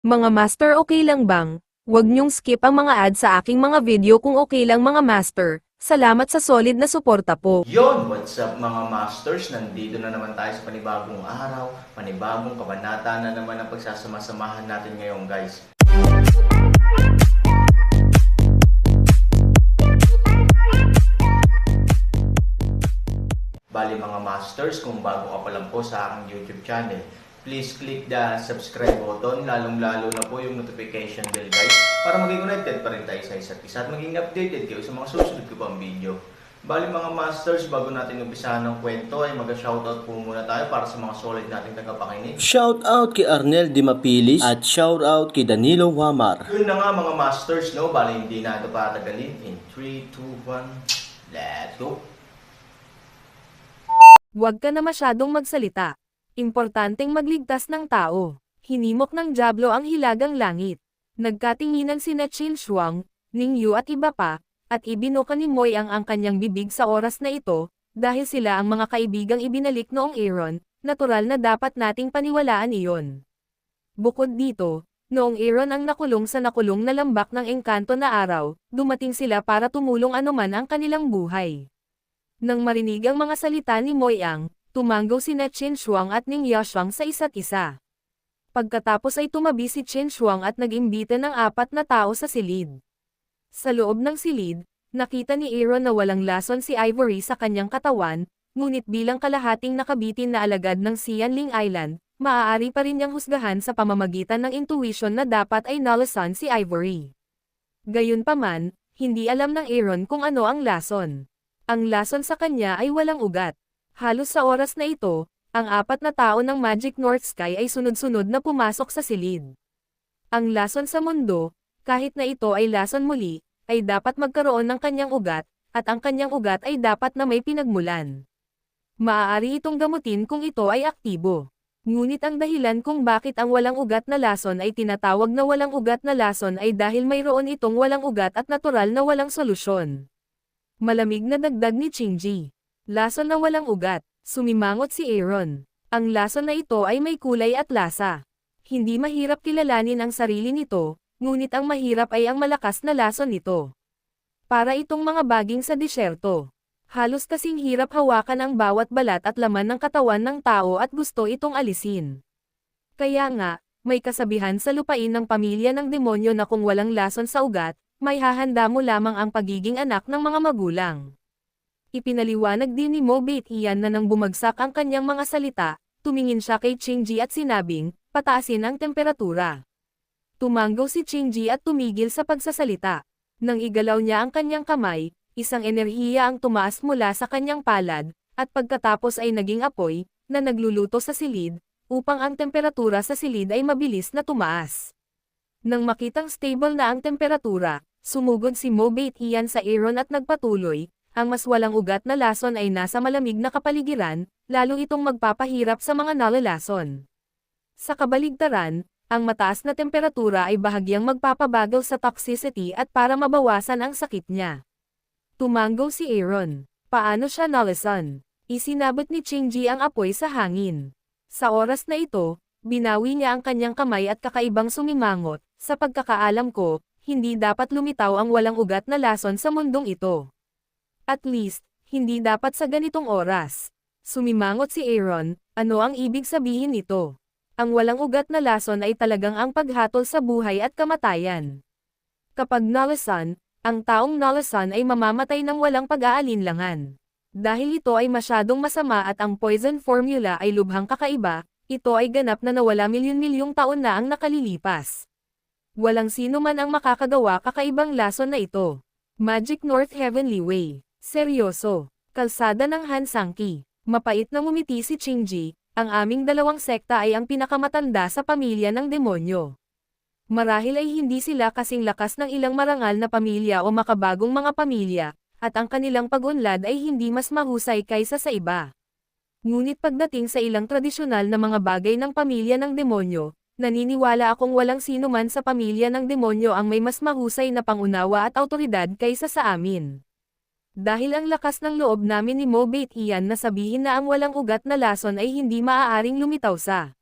Mga master, okay lang bang? Huwag niyong skip ang mga ad sa aking mga video kung okay lang mga master. Salamat sa solid na suporta po. Yon, what's up mga masters? Nandito na naman tayo sa panibagong araw, panibagong kabanata na naman ang pagsasama-samahan natin ngayon guys. Bali mga masters, kung bago ka pa lang po sa aking YouTube channel, please click the subscribe button, lalong-lalo na po yung notification bell guys, para maging connected pa rin tayo sa isa't isa at maging updated kayo sa mga susunod ko pang video. Bali mga masters, bago natin umpisahan ng kwento ay mag-shoutout po muna tayo para sa mga solid nating tagapakinig. Shoutout kay Arnel Di Mapilis at shoutout kay Danilo Wamar. Yun na nga mga masters, no? Bali hindi na ito patagalin. In 3, 2, 1, let's go! Huwag ka na masyadong magsalita. Importanteng magligtas ng tao. Hinimok ng Diablo ang hilagang langit. Nagkatinginan sina Qin Shuang, Ning Yu at iba pa, at ibinuka ni Moy ang kanyang bibig sa oras na ito, dahil sila ang mga kaibigang ibinalik noong Aaron, natural na dapat nating paniwalaan iyon. Bukod dito, noong Aaron ang nakulong sa nakulong na lambak ng engkanto na araw, dumating sila para tumulong anuman ang kanilang buhay. Nang marinig ang mga salita ni Moy Ang, tumanggaw sina Qin Shuang at Ning Yashuang sa isa't isa. Pagkatapos ay tumabi si Qin Shuang at nag-imbita ng 4 na tao sa silid. Sa loob ng silid, nakita ni Aaron na walang lason si Ivory sa kanyang katawan, ngunit bilang kalahating nakabitin na alagad ng Xianling Island, maaari pa rin niyang husgahan sa pamamagitan ng intuition na dapat ay nalason si Ivory. Gayunpaman, hindi alam ng Aaron kung ano ang lason. Ang lason sa kanya ay walang ugat. Halos sa oras na ito, ang 4 na tao ng Magic North Sky ay sunod-sunod na pumasok sa silid. Ang lason sa mundo, kahit na ito ay lason muli, ay dapat magkaroon ng kanyang ugat, at ang kanyang ugat ay dapat na may pinagmulan. Maaari itong gamutin kung ito ay aktibo. Ngunit ang dahilan kung bakit ang walang ugat na lason ay tinatawag na walang ugat na lason ay dahil mayroon itong walang ugat at natural na walang solusyon. Malamig na dagdag ni Qingji. Lason na walang ugat, sumimangot si Aaron. Ang lason na ito ay may kulay at lasa. Hindi mahirap kilalanin ang sarili nito, ngunit ang mahirap ay ang malakas na lason nito. Para itong mga baging sa disyerto. Halos kasing hirap hawakan ang bawat balat at laman ng katawan ng tao at gusto itong alisin. Kaya nga, may kasabihan sa lupain ng pamilya ng demonyo na kung walang lason sa ugat, may hahanda mo lamang ang pagiging anak ng mga magulang. Ipinaliwanag din ni Mo Beit iyan na nang bumagsak ang kanyang mga salita, tumingin siya kay Qingji at sinabing, pataasin ang temperatura. Tumanggaw si Qingji at tumigil sa pagsasalita. Nang igalaw niya ang kanyang kamay, isang enerhiya ang tumaas mula sa kanyang palad, at pagkatapos ay naging apoy, na nagluluto sa silid, upang ang temperatura sa silid ay mabilis na tumaas. Nang makitang stable na ang temperatura, sumugod si Mo Beit iyan sa Aaron at nagpatuloy, ang mas walang ugat na lason ay nasa malamig na kapaligiran, lalo itong magpapahirap sa mga nalalason. Sa kabaligtaran, ang mataas na temperatura ay bahagyang magpapabagal sa toxicity at para mabawasan ang sakit niya. Tumanggaw si Aaron. Paano siya nalason? Isinabot ni Qingji ang apoy sa hangin. Sa oras na ito, binawi niya ang kanyang kamay at kakaibang sumimangot, sa pagkakaalam ko, hindi dapat lumitaw ang walang ugat na lason sa mundong ito. At least, hindi dapat sa ganitong oras. Sumimangot si Aaron, ano ang ibig sabihin nito? Ang walang ugat na lason ay talagang ang paghatol sa buhay at kamatayan. Kapag nalason, ang taong nalason ay mamamatay ng walang pag-aalinlangan. Dahil ito ay masyadong masama at ang poison formula ay lubhang kakaiba, ito ay ganap na nawala milyon-milyong taon na ang nakalilipas. Walang sino man ang makakagawa kakaibang lason na ito. Magic North Heavenly Way. Seryoso. Kalsada ng Hansangki. Mapait na ngumiti si Qingji, ang aming dalawang sekta ay ang pinakamatanda sa pamilya ng demonyo. Marahil ay hindi sila kasing lakas ng ilang marangal na pamilya o makabagong mga pamilya, at ang kanilang pag-unlad ay hindi mas mahusay kaysa sa iba. Ngunit pagdating sa ilang tradisyonal na mga bagay ng pamilya ng demonyo, naniniwala akong walang sino man sa pamilya ng demonyo ang may mas mahusay na pangunawa at awtoridad kaysa sa amin. Dahil ang lakas ng loob namin ni Mo Beit iyan na sabihin na ang walang ugat na lason ay hindi maaaring lumitaw sa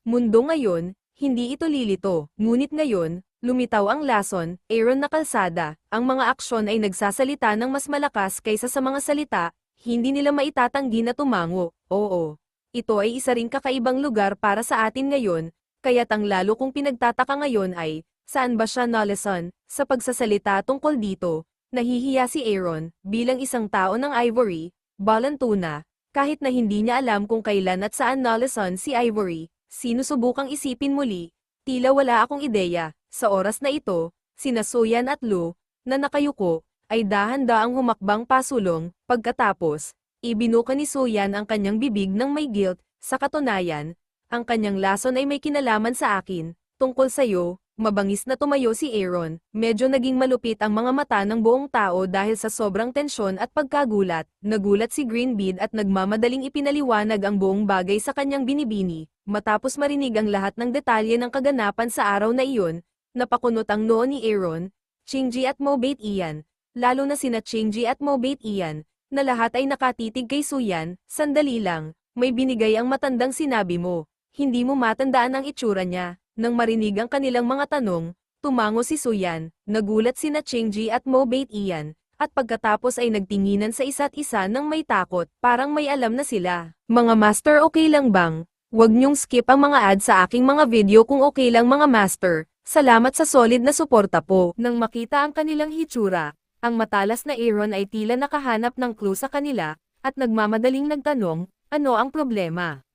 mundo ngayon, hindi ito lilito. Ngunit ngayon, lumitaw ang lason, Aaron na kalsada, ang mga aksyon ay nagsasalita ng mas malakas kaysa sa mga salita, hindi nila maitatanggi na tumango. Oo. Ito ay isa ring kakaibang lugar para sa atin ngayon, kaya't ang lalo kong pinagtataka ngayon ay, saan ba siya nalason, sa pagsasalita tungkol dito, nahihiya si Aaron, bilang isang tao ng Ivory, Balantuna, kahit na hindi niya alam kung kailan at saan nalason si Ivory. Sinusubukang isipin muli, tila wala akong ideya, sa oras na ito, sina Soyan at Lu, na nakayuko, ay dahan-daang humakbang pasulong, pagkatapos, ibinuka ni Soyan ang kanyang bibig ng may guilt, sa katunayan, ang kanyang lason ay may kinalaman sa akin, tungkol sa'yo, mabangis na tumayo si Aaron, medyo naging malupit ang mga mata ng buong tao dahil sa sobrang tensyon at pagkagulat, nagulat si Greenbeard at nagmamadaling ipinaliwanag ang buong bagay sa kanyang binibini. Matapos marinig ang lahat ng detalye ng kaganapan sa araw na iyon, napakunot ang noo ni Aaron, Shinji at Mobait Ian, lalo na sina Shinji at Mobait Ian, na lahat ay nakatitig kay Suyan. Sandali lang, may binigay ang matandang sinabi mo, hindi mo matandaan ang itsura niya. Nang marinig ang kanilang mga tanong, tumango si Suyan, nagulat sina Shinji at Mobait Ian, at pagkatapos ay nagtinginan sa isa't isa ng may takot, parang may alam na sila. Mga master, okay lang bang? Huwag niyong skip ang mga ads sa aking mga video kung okay lang mga master. Salamat sa solid na suporta po. Nang makita ang kanilang hitsura, ang matalas na Aaron ay tila nakahanap ng clue sa kanila, at nagmamadaling nagtanong, ano ang problema?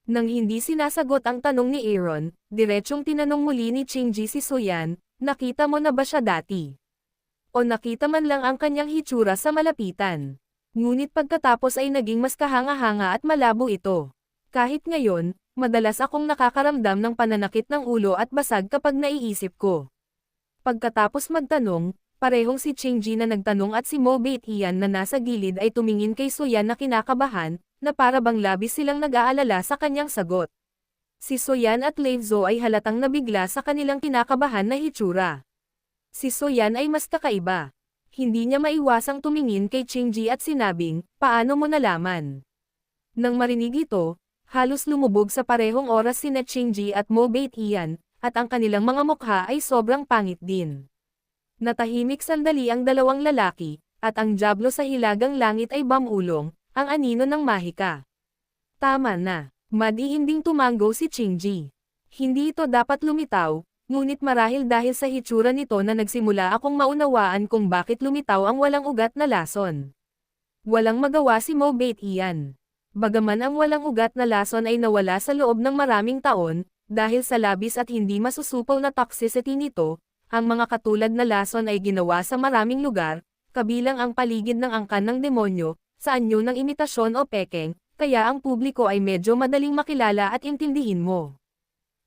Nang hindi sinasagot ang tanong ni Aaron, diretsyong tinanong muli ni Shinji si Soyan, nakita mo na ba siya dati? O nakita man lang ang kanyang hitsura sa malapitan? Ngunit pagkatapos ay naging mas kahanga-hanga at malabo ito. Kahit ngayon, madalas akong nakakaramdam ng pananakit ng ulo at basag kapag naiisip ko. Pagkatapos magtanong, parehong si Shinji na nagtanong at si Mobait Ian na nasa gilid ay tumingin kay Soyan na kinakabahan, na para bang labis silang nag-aalala sa kanyang sagot. Si Soyan at Leivzo ay halatang nabigla sa kanilang kinakabahan na hitsura. Si Soyan ay mas kakaiba. Hindi niya maiwasang tumingin kay Shinji at sinabing, paano mo nalaman? Nang marinig ito, halos lumubog sa parehong oras sina Shinji at Mobait Ian, at ang kanilang mga mukha ay sobrang pangit din. Natahimik sandali ang dalawang lalaki, at ang Diablo sa hilagang langit ay bamulong, ang anino ng mahika. Tama na, madihinding tumango si Shinji. Hindi ito dapat lumitaw, ngunit marahil dahil sa hitsura nito na nagsimula akong maunawaan kung bakit lumitaw ang walang ugat na lason. Walang magawa si Mobait Ian. Bagaman ang walang ugat na lason ay nawala sa loob ng maraming taon, dahil sa labis at hindi masusupol na toxicity nito, ang mga katulad na lason ay ginawa sa maraming lugar, kabilang ang paligid ng angkan ng demonyo, sa anyo ng imitasyon o pekeng, kaya ang publiko ay medyo madaling makilala at intindihin mo.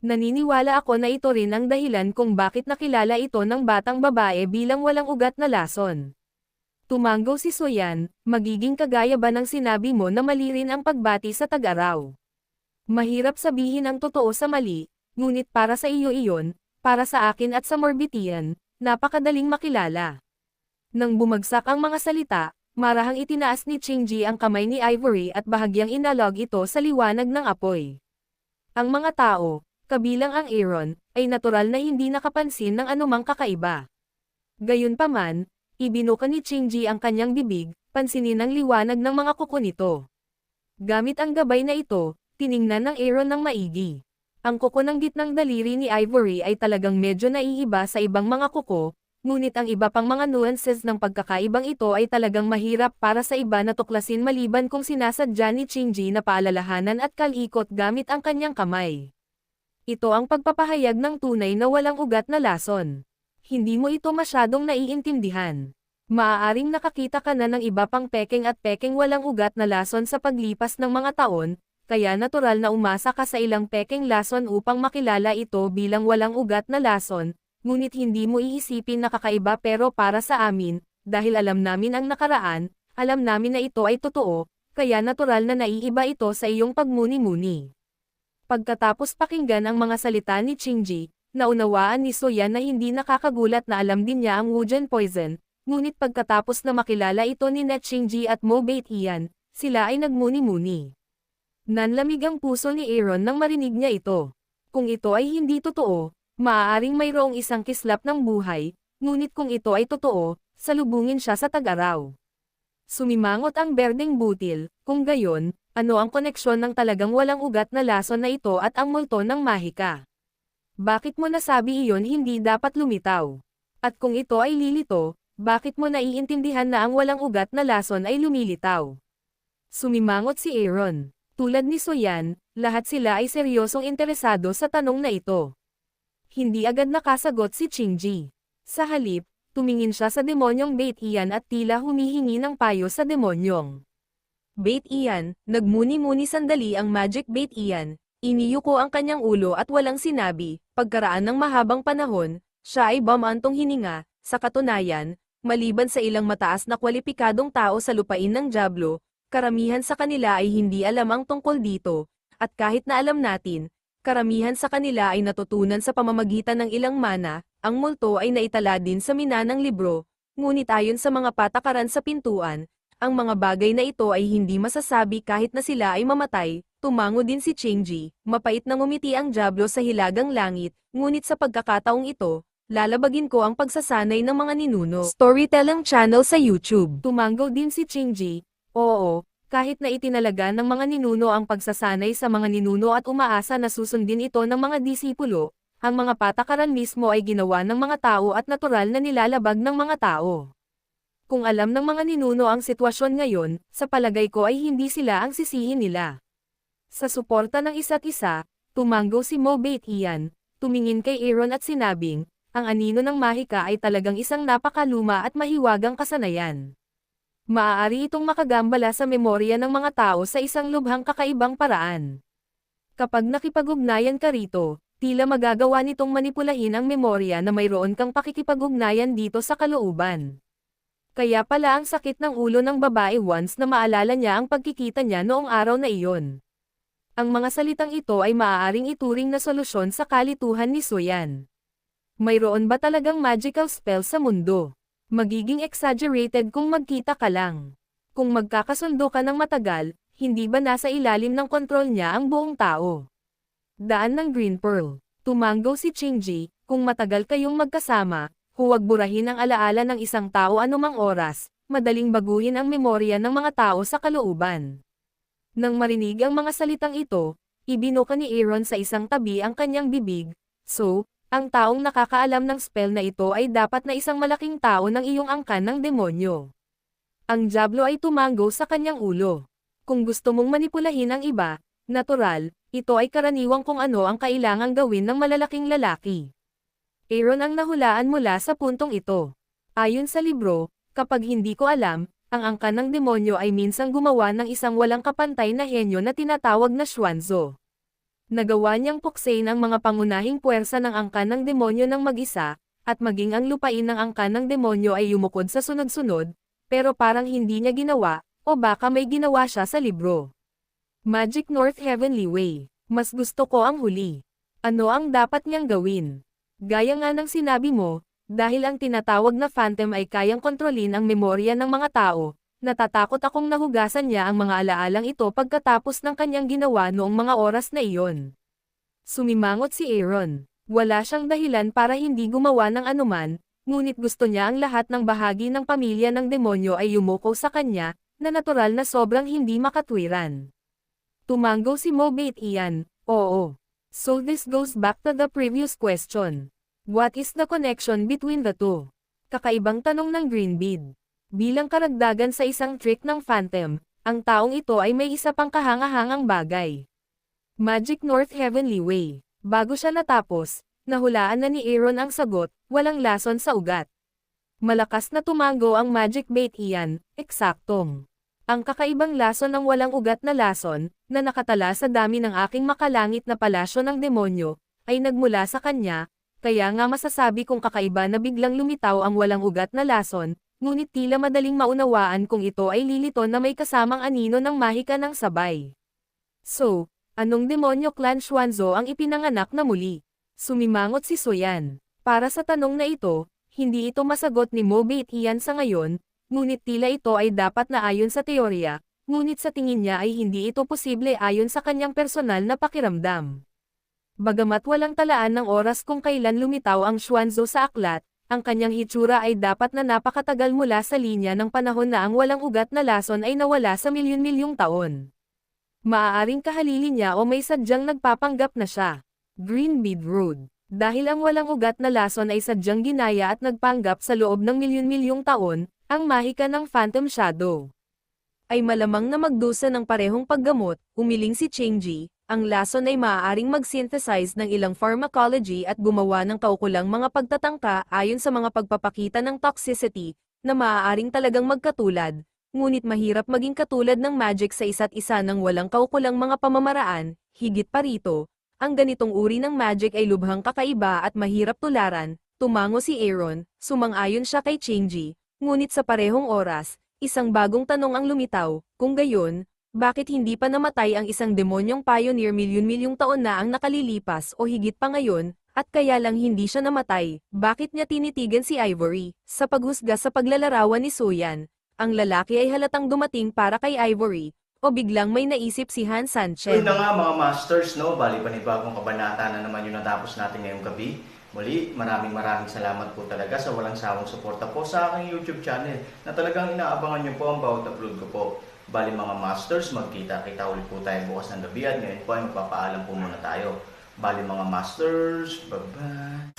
Naniniwala ako na ito rin ang dahilan kung bakit nakilala ito ng batang babae bilang walang ugat na lason. Tumango si Soyan, magiging kagaya ba ng sinabi mo na mali rin ang pagbati sa tag-araw? Mahirap sabihin ang totoo sa mali, ngunit para sa iyo iyon, para sa akin at sa Morbitian, napakadaling makilala. Nang bumagsak ang mga salita, marahang itinaas ni Shinji ang kamay ni Ivory at bahagyang inalog ito sa liwanag ng apoy. Ang mga tao, kabilang ang Aaron, ay natural na hindi nakapansin ng anumang kakaiba. Gayunpaman, ibinuka ni Shinji ang kanyang bibig, pansinin ang liwanag ng mga kuko nito. Gamit ang gabay na ito, tiningnan ng Aaron ng maigi. Ang kuko ng gitnang daliri ni Ivory ay talagang medyo naiiba sa ibang mga kuko, ngunit ang iba pang mga nuances ng pagkakaibang ito ay talagang mahirap para sa iba na tuklasin maliban kung sinasadya ni Shinji na paalalahanan at kalikot gamit ang kanyang kamay. Ito ang pagpapahayag ng tunay na walang ugat na lason. Hindi mo ito masyadong naiintindihan. Maaaring nakakita ka na ng iba pang pekeng at pekeng walang ugat na lason sa paglipas ng mga taon, kaya natural na umasa ka sa ilang pekeng lason upang makilala ito bilang walang ugat na lason, ngunit hindi mo iisipin na kakaiba pero para sa amin, dahil alam namin ang nakaraan, alam namin na ito ay totoo, kaya natural na naiiba ito sa iyong pagmuni-muni. Pagkatapos pakinggan ang mga salita ni Shinji, naunawaan ni Soyan na hindi nakakagulat na alam din niya ang Wujian poison, ngunit pagkatapos na makilala ito ni Shinji at Mobait Ian, sila ay nagmuni-muni. Nanlamig ang puso ni Aaron nang marinig niya ito. Kung ito ay hindi totoo, maaaring mayroong isang kislap ng buhay, ngunit kung ito ay totoo, salubungin siya sa tag-araw. Sumimangot ang berdeng butil, kung gayon, ano ang koneksyon ng talagang walang ugat na lason na ito at ang multo ng mahika? Bakit mo nasabi iyon hindi dapat lumitaw? At kung ito ay lilito, bakit mo naiintindihan na ang walang ugat na lason ay lumilitaw? Sumimangot si Aaron. Tulad ni Soyan, lahat sila ay seryosong interesado sa tanong na ito. Hindi agad nakasagot si Qingji. Sa halip, tumingin siya sa demonyong Bait Ian at tila humihingi ng payo sa demonyong. Bait Ian, nagmuni-muni sandali ang Magic Bait Ian, iniyuko ang kanyang ulo at walang sinabi, pagkaraan ng mahabang panahon, siya ay bumantong hininga, sa katunayan, maliban sa ilang mataas na kwalipikadong tao sa lupain ng Diablo, karamihan sa kanila ay hindi alam ang tungkol dito, at kahit na alam natin, karamihan sa kanila ay natutunan sa pamamagitan ng ilang mana, ang multo ay naitala din sa minanang libro, ngunit ayon sa mga patakaran sa pintuan, ang mga bagay na ito ay hindi masasabi kahit na sila ay mamatay. Tumango din si Qingji, mapait na ngumiti ang Diablo sa hilagang langit, ngunit sa pagkakataong ito, lalabagin ko ang pagsasanay ng mga ninuno. Storytelling channel sa YouTube. Tumango din si Qingji, oo, kahit na itinalaga ng mga ninuno ang pagsasanay sa mga ninuno at umaasa na susundin ito ng mga disipulo, ang mga patakaran mismo ay ginawa ng mga tao at natural na nilalabag ng mga tao. Kung alam ng mga ninuno ang sitwasyon ngayon, sa palagay ko ay hindi sila ang sisihin nila. Sa suporta ng isa't isa, tumango si Mo Bait Ian, tumingin kay Aaron at sinabing, ang anino ng mahika ay talagang isang napakaluma at mahiwagang kasanayan. Maaari itong makagambala sa memorya ng mga tao sa isang lubhang kakaibang paraan. Kapag nakipag-ugnayan ka rito, tila magagawa nitong manipulahin ang memorya na mayroon kang pakikipag-ugnayan dito sa kalooban. Kaya pala ang sakit ng ulo ng babae once na maalala niya ang pagkikita niya noong araw na iyon. Ang mga salitang ito ay maaaring ituring na solusyon sa kalituhan ni Soyan. Mayroon ba talagang magical spell sa mundo? Magiging exaggerated kung magkita ka lang. Kung magkakasundo ka ng matagal, hindi ba nasa ilalim ng kontrol niya ang buong tao? Daan ng Green Pearl. Tumango si Qingji, kung matagal kayong magkasama, huwag burahin ang alaala ng isang tao anumang oras, madaling baguhin ang memorya ng mga tao sa kalooban. Nang marinig ang mga salitang ito, ibinuka ni Aaron sa isang tabi ang kanyang bibig, so, ang taong nakakaalam ng spell na ito ay dapat na isang malaking tao ng iyong angkan ng demonyo. Ang Diablo ay tumango sa kanyang ulo. Kung gusto mong manipulahin ang iba, natural, ito ay karaniwang kung ano ang kailangang gawin ng malalaking lalaki. Aaron ang nahulaan mula sa puntong ito. Ayon sa libro, kapag hindi ko alam, ang angkan ng demonyo ay minsang gumawa ng isang walang kapantay na henyo na tinatawag na Xuanzo. Nagawa niyang puksain ang mga pangunahing puwersa ng angkan ng demonyo ng mag-isa, at maging ang lupain ng angkan ng demonyo ay yumukod sa sunod-sunod, pero parang hindi niya ginawa, o baka may ginawa siya sa libro. Magic North Heavenly Way. Mas gusto ko ang huli. Ano ang dapat niyang gawin? Gaya nga ng sinabi mo, dahil ang tinatawag na phantom ay kayang kontrolin ang memorya ng mga tao, natatakot akong nahugasan niya ang mga alaalang ito pagkatapos ng kanyang ginawa noong mga oras na iyon. Sumimangot si Aaron. Wala siyang dahilan para hindi gumawa ng anuman, ngunit gusto niya ang lahat ng bahagi ng pamilya ng demonyo ay yumuko sa kanya, na natural na sobrang hindi makatwiran. Tumango si Mo Bait Ian, oo. So this goes back to the previous question. What is the connection between the two? Kakaibang tanong ng Greenbeard. Bilang karagdagan sa isang trick ng Phantom, ang taong ito ay may isa pang kahangahangang bagay. Magic North Heavenly Way. Bago siya natapos, nahulaan na ni Aaron ang sagot, walang lason sa ugat. Malakas na tumango ang Magic Bait Ian, eksaktong. Ang kakaibang lason ng walang ugat na lason, na nakatala sa dami ng aking makalangit na palasyo ng demonyo, ay nagmula sa kanya, kaya nga masasabi kong kakaiba na biglang lumitaw ang walang ugat na lason, ngunit tila madaling maunawaan kung ito ay lilito na may kasamang anino ng mahika ng sabay. So, anong demonyo clan Xuanzo ang ipinanganak na muli? Sumimangot si Soyan. Para sa tanong na ito, hindi ito masagot ni Mo Bait Ian sa ngayon, ngunit tila ito ay dapat na ayon sa teorya, ngunit sa tingin niya ay hindi ito posible ayon sa kanyang personal na pakiramdam. Bagamat walang talaan ng oras kung kailan lumitaw ang Xuanzhou sa aklat, ang kanyang hitsura ay dapat na napakatagal mula sa linya ng panahon na ang walang ugat na lason ay nawala sa milyon-milyong taon. Maaaring kahalili niya o may sadyang nagpapanggap na siya. Greenmead Road. Dahil ang walang ugat na lason ay sadyang ginaya at nagpanggap sa loob ng milyon-milyong taon, ang mahika ng Phantom Shadow ay malamang na magdusa ng parehong paggamot, umiling si Changji. Ang lason ay maaaring mag-synthesize ng ilang pharmacology at gumawa ng kaukulang mga pagtatangka ayon sa mga pagpapakita ng toxicity, na maaaring talagang magkatulad, ngunit mahirap maging katulad ng magic sa isa't isa ng walang kaukulang mga pamamaraan. Higit pa rito, ang ganitong uri ng magic ay lubhang kakaiba at mahirap tularan. Tumango si Aaron, sumang-ayon siya kay Changji, ngunit sa parehong oras, isang bagong tanong ang lumitaw, kung gayon, bakit hindi pa namatay ang isang demonyong pioneer milyon-milyong taon na ang nakalilipas o higit pa ngayon, at kaya lang hindi siya namatay, bakit niya tinitigan si Ivory? Sa paghusga sa paglalarawan ni Suyan, ang lalaki ay halatang dumating para kay Ivory, o biglang may naisip si Han Sanchen. Yun na nga mga masters, no? Bali panibagong kabanata na naman yung natapos natin ngayong gabi. Muli, maraming salamat po talaga sa walang sawang suporta po sa aking YouTube channel na talagang inaabangan niyo po ang bawat upload ko po. Bali mga masters, magkita-kita ulit po tayo bukas ng gabi at ngayon po ay magpapaalam po muna tayo. Bali mga masters, bye-bye!